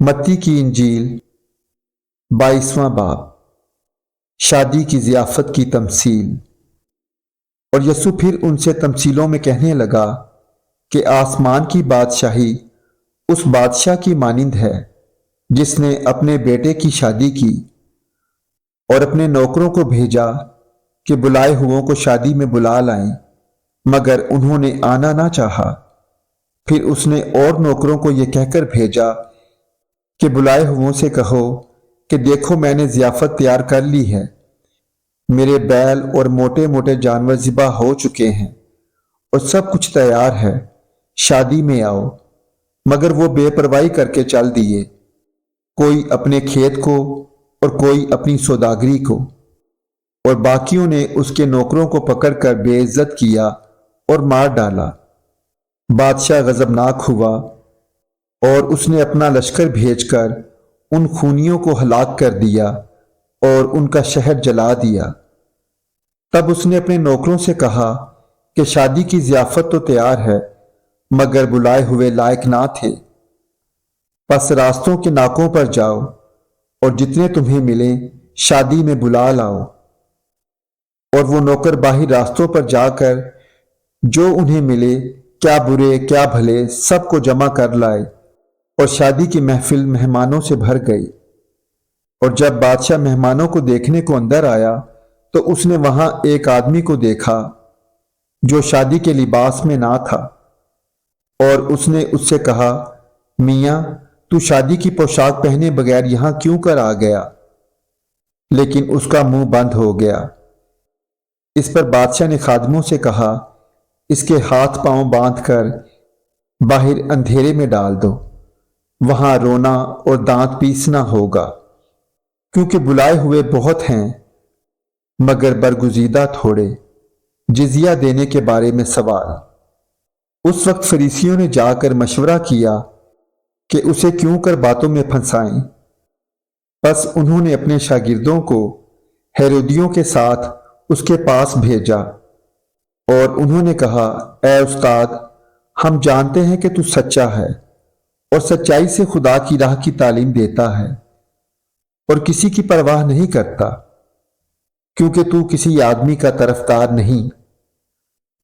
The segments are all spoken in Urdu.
متی کی انجیل 22واں باب شادی کی ضیافت کی تمثیل۔ اور یسوع پھر ان سے تمثیلوں میں کہنے لگا کہ آسمان کی بادشاہی اس بادشاہ کی مانند ہے جس نے اپنے بیٹے کی شادی کی اور اپنے نوکروں کو بھیجا کہ بلائے ہوئوں کو شادی میں بلا لائیں، مگر انہوں نے آنا نہ چاہا۔ پھر اس نے اور نوکروں کو یہ کہہ کر بھیجا کہ بلائے ہوئوں سے کہو کہ دیکھو میں نے ضیافت تیار کر لی ہے، میرے بیل اور موٹے موٹے جانور ذبح ہو چکے ہیں اور سب کچھ تیار ہے، شادی میں آؤ۔ مگر وہ بے پرواہی کر کے چل دیے، کوئی اپنے کھیت کو اور کوئی اپنی سوداگری کو، اور باقیوں نے اس کے نوکروں کو پکڑ کر بے عزت کیا اور مار ڈالا۔ بادشاہ غضبناک ہوا اور اس نے اپنا لشکر بھیج کر ان خونیوں کو ہلاک کر دیا اور ان کا شہر جلا دیا۔ تب اس نے اپنے نوکروں سے کہا کہ شادی کی ضیافت تو تیار ہے مگر بلائے ہوئے لائق نہ تھے، پس راستوں کے ناکوں پر جاؤ اور جتنے تمہیں ملیں شادی میں بلا لاؤ۔ اور وہ نوکر باہر راستوں پر جا کر جو انہیں ملے، کیا برے کیا بھلے، سب کو جمع کر لائے، اور شادی کی محفل مہمانوں سے بھر گئی۔ اور جب بادشاہ مہمانوں کو دیکھنے کو اندر آیا تو اس نے وہاں ایک آدمی کو دیکھا جو شادی کے لباس میں نہ تھا، اور اس نے اس سے کہا، میاں تو شادی کی پوشاک پہنے بغیر یہاں کیوں کر آ گیا؟ لیکن اس کا منہ بند ہو گیا۔ اس پر بادشاہ نے خادموں سے کہا، اس کے ہاتھ پاؤں باندھ کر باہر اندھیرے میں ڈال دو، وہاں رونا اور دانت پیسنا ہوگا، کیونکہ بلائے ہوئے بہت ہیں مگر برگزیدہ تھوڑے۔ جزیہ دینے کے بارے میں سوال۔ اس وقت فریسیوں نے جا کر مشورہ کیا کہ اسے کیوں کر باتوں میں پھنسائیں۔ پس انہوں نے اپنے شاگردوں کو ہیرودیوں کے ساتھ اس کے پاس بھیجا اور انہوں نے کہا، اے استاد، ہم جانتے ہیں کہ تو سچا ہے اور سچائی سے خدا کی راہ کی تعلیم دیتا ہے اور کسی کی پرواہ نہیں کرتا، کیونکہ تو کسی آدمی کا طرفدار نہیں۔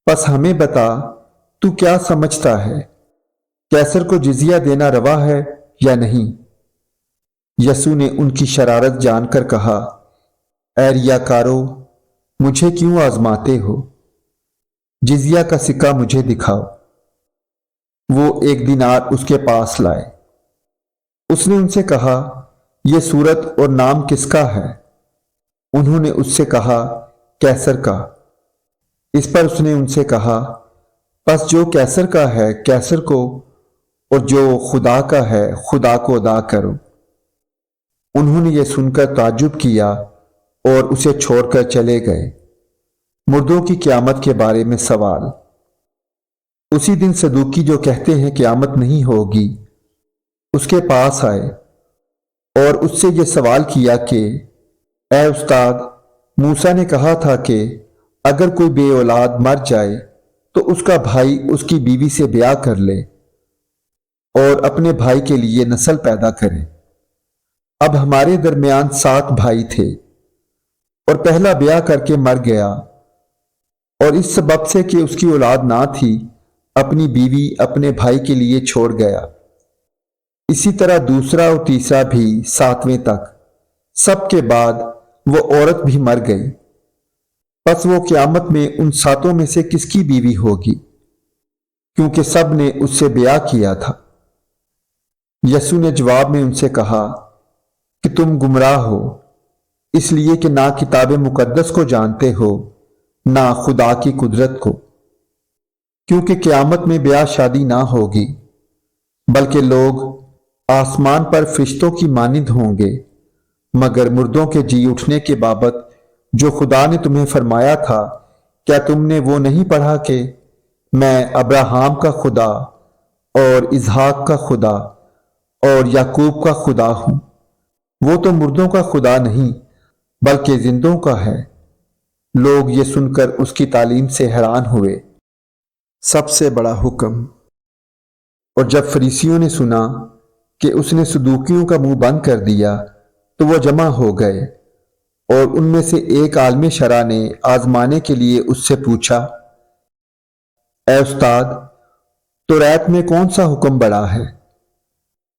پس ہمیں بتا، تو کیا سمجھتا ہے، کیسر کو جزیہ دینا روا ہے یا نہیں؟ یسوع نے ان کی شرارت جان کر کہا، اے ریاکارو، مجھے کیوں آزماتے ہو؟ جزیہ کا سکہ مجھے دکھاؤ۔ وہ 1 دینار اس کے پاس لائے۔ اس نے ان سے کہا، یہ صورت اور نام کس کا ہے؟ انہوں نے اس سے کہا، کیسر کا۔ اس پر اس نے ان سے کہا، پس جو کیسر کا ہے کیسر کو، اور جو خدا کا ہے خدا کو ادا کرو۔ انہوں نے یہ سن کر تعجب کیا اور اسے چھوڑ کر چلے گئے۔ مردوں کی قیامت کے بارے میں سوال۔ اسی دن صدوقی جو کہتے ہیں قیامت نہیں ہوگی اس کے پاس آئے اور اس سے یہ سوال کیا کہ، اے استاد، موسیٰ نے کہا تھا کہ اگر کوئی بے اولاد مر جائے تو اس کا بھائی اس کی بیوی سے بیاہ کر لے اور اپنے بھائی کے لیے نسل پیدا کرے۔ اب ہمارے درمیان 7 بھائی تھے اور پہلا بیاہ کر کے مر گیا، اور اس سبب سے کہ اس کی اولاد نہ تھی اپنی بیوی اپنے بھائی کے لیے چھوڑ گیا۔ اسی طرح دوسرا اور تیسرا بھی 7ویں تک، سب کے بعد وہ عورت بھی مر گئی۔ پس وہ قیامت میں ان 7 میں سے کس کی بیوی ہوگی؟ کیونکہ سب نے اس سے بیاہ کیا تھا۔ یسوع نے جواب میں ان سے کہا کہ تم گمراہ ہو، اس لیے کہ نہ کتاب مقدس کو جانتے ہو نہ خدا کی قدرت کو۔ کیونکہ قیامت میں بیاہ شادی نہ ہوگی، بلکہ لوگ آسمان پر فرشتوں کی مانند ہوں گے، مگر مردوں کے جی اٹھنے کے بابت جو خدا نے تمہیں فرمایا تھا، کیا تم نے وہ نہیں پڑھا کہ میں ابراہیم کا خدا اور اسحاق کا خدا اور یعقوب کا خدا ہوں؟ وہ تو مردوں کا خدا نہیں بلکہ زندوں کا ہے۔ لوگ یہ سن کر اس کی تعلیم سے حیران ہوئے۔ سب سے بڑا حکم۔ اور جب فریسیوں نے سنا کہ اس نے صدوقیوں کا منہ بند کر دیا تو وہ جمع ہو گئے، اور ان میں سے ایک عالم شرع نے آزمانے کے لیے اس سے پوچھا، اے استاد، توریت میں کون سا حکم بڑا ہے؟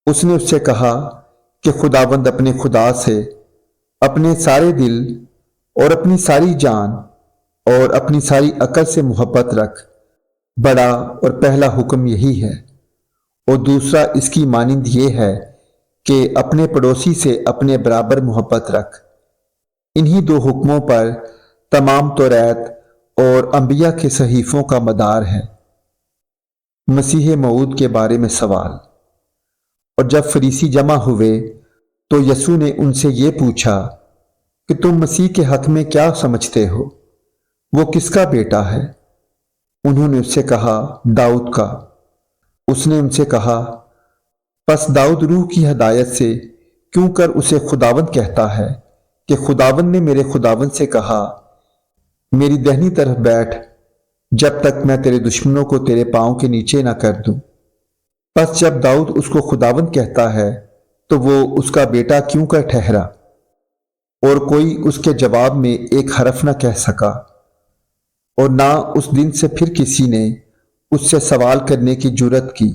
اس نے اس سے کہا کہ خداوند اپنے خدا سے اپنے سارے دل اور اپنی ساری جان اور اپنی ساری عقل سے محبت رکھ، بڑا اور پہلا حکم یہی ہے، اور دوسرا اس کی مانند یہ ہے کہ اپنے پڑوسی سے اپنے برابر محبت رکھ۔ انہی دو حکموں پر تمام توریت اور انبیاء کے صحیفوں کا مدار ہے۔ مسیح موعود کے بارے میں سوال۔ اور جب فریسی جمع ہوئے تو یسوع نے ان سے یہ پوچھا کہ تم مسیح کے حق میں کیا سمجھتے ہو؟ وہ کس کا بیٹا ہے؟ انہوں نے اس سے کہا، داؤد کا۔ اس نے ان سے کہا، پس داؤد روح کی ہدایت سے کیوں کر اسے خداوند کہتا ہے کہ خداوند نے میرے خداوند سے کہا، میری دہنی طرف بیٹھ جب تک میں تیرے دشمنوں کو تیرے پاؤں کے نیچے نہ کر دوں؟ پس جب داؤد اس کو خداوند کہتا ہے تو وہ اس کا بیٹا کیوں کر ٹھہرا؟ اور کوئی اس کے جواب میں ایک حرف نہ کہہ سکا، اور نہ اس دن سے پھر کسی نے اس سے سوال کرنے کی جرت کی۔